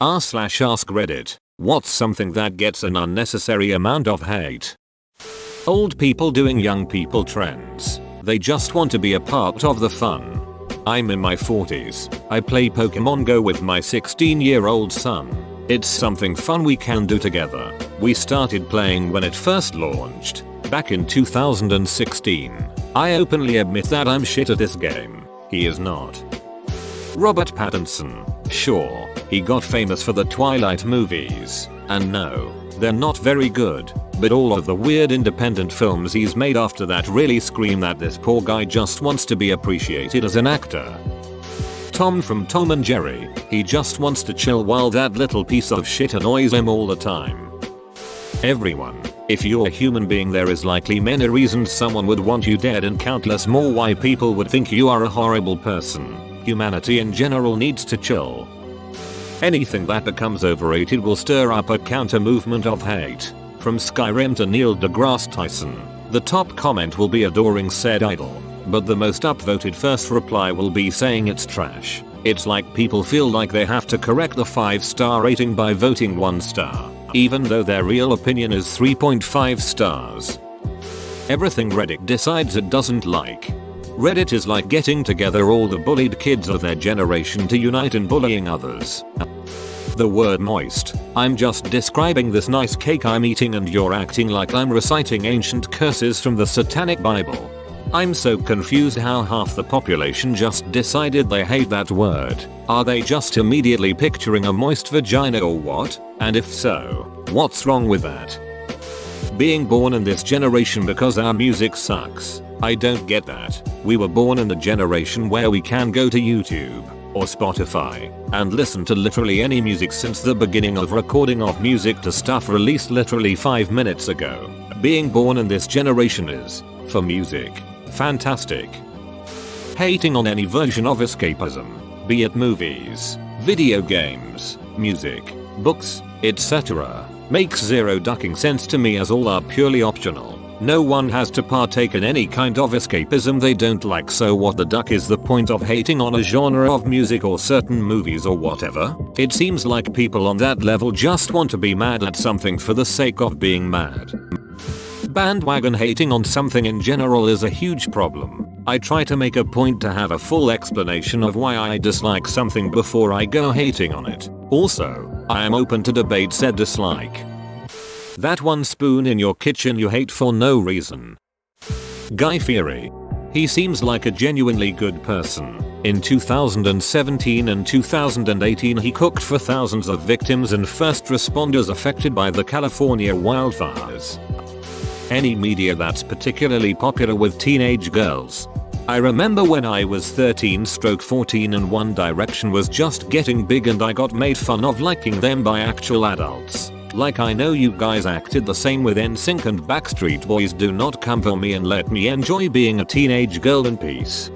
r/AskReddit. What's something that gets an unnecessary amount of hate? Old people doing young people trends. They just want to be a part of the fun. I'm in my 40s. I play Pokemon Go with my 16-year-old son. It's something fun we can do together. We started playing when it first launched, back in 2016. I openly admit that I'm shit at this game. He is not. Robert Pattinson. Sure, he got famous for the Twilight movies. And no, they're not very good. But all of the weird independent films he's made after that really scream that this poor guy just wants to be appreciated as an actor. Tom from Tom and Jerry. He just wants to chill while that little piece of shit annoys him all the time. Everyone. If you're a human being, there is likely many reasons someone would want you dead and countless more why people would think you are a horrible person. Humanity in general needs to chill. Anything that becomes overrated will stir up a counter movement of hate. From Skyrim to Neil deGrasse Tyson, the top comment will be adoring said idol, but the most upvoted first reply will be saying it's trash. It's like people feel like they have to correct the 5-star rating by voting 1 star, even though their real opinion is 3.5 stars. Everything Reddit decides it doesn't like. Reddit is like getting together all the bullied kids of their generation to unite in bullying others. The word moist. I'm just describing this nice cake I'm eating and you're acting like I'm reciting ancient curses from the Satanic Bible. I'm so confused how half the population just decided they hate that word. Are they just immediately picturing a moist vagina or what? And if so, what's wrong with that? Being born in this generation because our music sucks. I don't get that. We were born in the generation where we can go to YouTube or Spotify and listen to literally any music since the beginning of recording of music to stuff released literally 5 minutes ago. Being born in this generation is, for music, fantastic. Hating on any version of escapism, be it movies, video games, music, books, etc., makes zero ducking sense to me as all are purely optional. No one has to partake in any kind of escapism they don't like, so what the duck is the point of hating on a genre of music or certain movies or whatever? It seems like people on that level just want to be mad at something for the sake of being mad. Bandwagon hating on something in general is a huge problem. I try to make a point to have a full explanation of why I dislike something before I go hating on it. Also, I am open to debate said dislike. That one spoon in your kitchen you hate for no reason. Guy Fieri. He seems like a genuinely good person. In 2017 and 2018 he cooked for thousands of victims and first responders affected by the California wildfires. Any media that's particularly popular with teenage girls. I remember when I was 13/14 and One Direction was just getting big and I got made fun of liking them by actual adults. Like I know you guys acted the same with NSYNC and Backstreet Boys. Do not come for me and let me enjoy being a teenage girl in peace.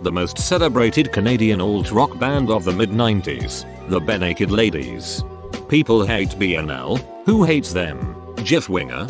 The most celebrated Canadian alt-rock band of the mid-90s, the Barenaked Ladies. People hate BNL. Who hates them? Jeff Winger?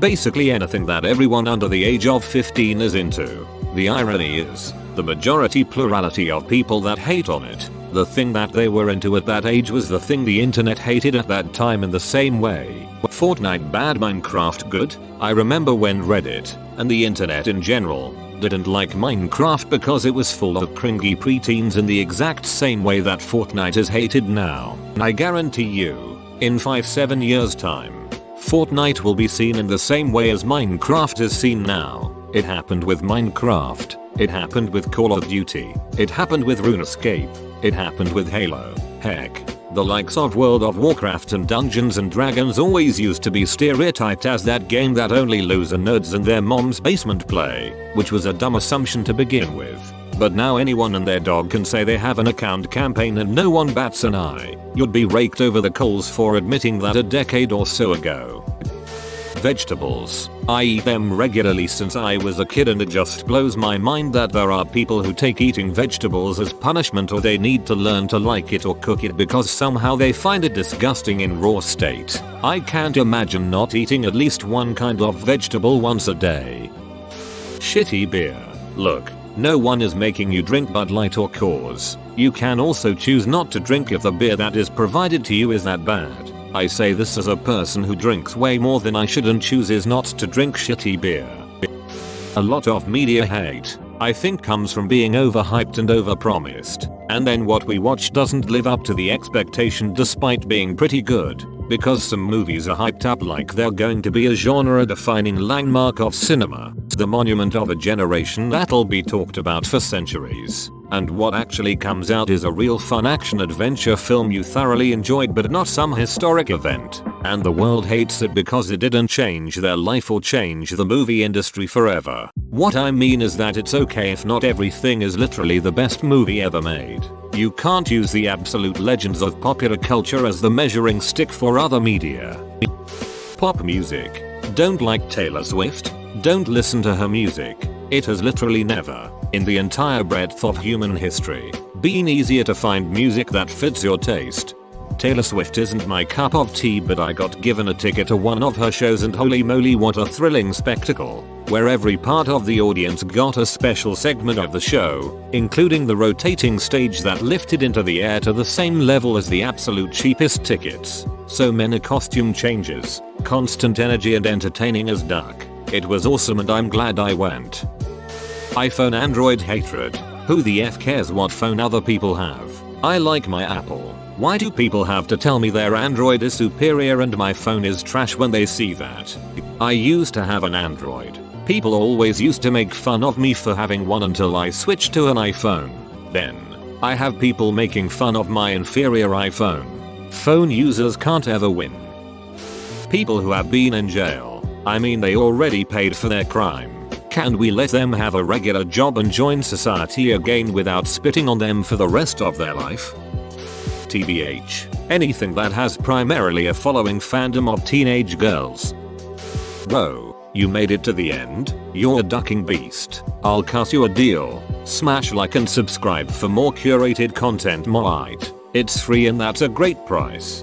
Basically anything that everyone under the age of 15 is into. The irony is, the majority plurality of people that hate on it, the thing that they were into at that age was the thing the internet hated at that time in the same way. Fortnite bad, Minecraft good? I remember when Reddit, and the internet in general, didn't like Minecraft because it was full of cringy preteens in the exact same way that Fortnite is hated now. I guarantee you, in 5-7 years time, Fortnite will be seen in the same way as Minecraft is seen now. It happened with Minecraft. It happened with Call of Duty. It happened with RuneScape. It happened with Halo. Heck, the likes of World of Warcraft and Dungeons and Dragons always used to be stereotyped as that game that only loser nerds and their mom's basement play, which was a dumb assumption to begin with. But now anyone and their dog can say they have an account campaign and no one bats an eye. You'd be raked over the coals for admitting that a decade or so ago. Vegetables. I eat them regularly since I was a kid and it just blows my mind that there are people who take eating vegetables as punishment or they need to learn to like it or cook it because somehow they find it disgusting in raw state. I can't imagine not eating at least one kind of vegetable once a day. Shitty beer. Look, no one is making you drink Bud Light or Coors. You can also choose not to drink if the beer that is provided to you is that bad. I say this as a person who drinks way more than I should and chooses not to drink shitty beer. A lot of media hate, I think, comes from being overhyped and overpromised, and then what we watch doesn't live up to the expectation despite being pretty good, because some movies are hyped up like they're going to be a genre-defining landmark of cinema, the monument of a generation that'll be talked about for centuries. And what actually comes out is a real fun action-adventure film you thoroughly enjoyed but not some historic event, and the world hates it because it didn't change their life or change the movie industry forever. What I mean is that it's okay if not everything is literally the best movie ever made. You can't use the absolute legends of popular culture as the measuring stick for other media. Pop music. Don't like Taylor Swift? Don't listen to her music. It has literally never, in the entire breadth of human history, been easier to find music that fits your taste. Taylor Swift isn't my cup of tea, but I got given a ticket to one of her shows and holy moly, what a thrilling spectacle, where every part of the audience got a special segment of the show, including the rotating stage that lifted into the air to the same level as the absolute cheapest tickets. So many costume changes, constant energy and entertaining as duck. It was awesome and I'm glad I went. iPhone Android hatred. Who the F cares what phone other people have? I like my Apple. Why do people have to tell me their Android is superior and my phone is trash when they see that? I used to have an Android. People always used to make fun of me for having one until I switched to an iPhone. Then, I have people making fun of my inferior iPhone. Phone users can't ever win. People who have been in jail. I mean, they already paid for their crime. Can we let them have a regular job and join society again without spitting on them for the rest of their life? TBH, anything that has primarily a following fandom of teenage girls. Bro, you made it to the end? You're a ducking beast. I'll cut you a deal. Smash like and subscribe for more curated content. It's free and that's a great price.